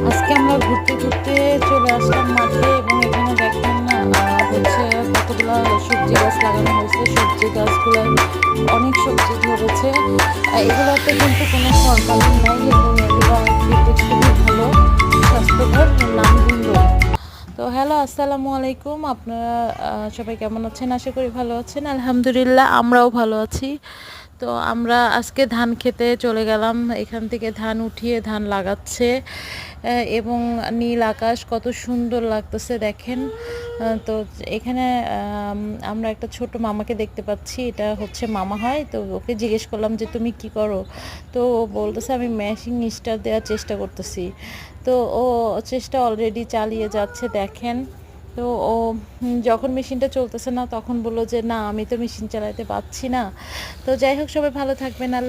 আজকে আমরা ঘুরতে ঘুরতে চলে আসলাম মাঠে এবং এখানে দেখেন না হচ্ছে কতগুলো সবজি গাছ লাগানো হয়েছে। সবজি গাছগুলো অনেক সবজি ধরেছে। এগুলোতে কিন্তু কোনো ফরমালিন নাই এবং এগুলো খেতে খুবই ভালো, স্বাস্থ্যকর, নাম ভিন্ন। তো হ্যালো, আসসালামু আলাইকুম। আপনারা সবাই কেমন আছেন? আশা করি ভালো আছেন। আলহামদুলিল্লাহ, আমরাও ভালো আছি। তো আমরা আজকে ধান খেতে চলে গেলাম। এখান থেকে ধান উঠিয়ে ধান লাগাচ্ছে এবং নীল আকাশ কত সুন্দর লাগতেছে দেখেন। তো এখানে আমরা একটা ছোট মামাকে দেখতে পাচ্ছি। এটা হচ্ছে মামা হয়। তো ওকে জিজ্ঞেস করলাম যে তুমি কি করো? তো ও বলতেছে আমি মেশিং স্টার দেওয়ার চেষ্টা করতেছি। তো ও চেষ্টা অলরেডি চালিয়ে যাচ্ছে দেখেন। তো ও যখন মেশিনটা চলতেছে না তখন বললো যে না, আমি তো মেশিন চালাতে পারছি না। তো যাই হোক, সবাই ভালো থাকবেন। আল্লাহ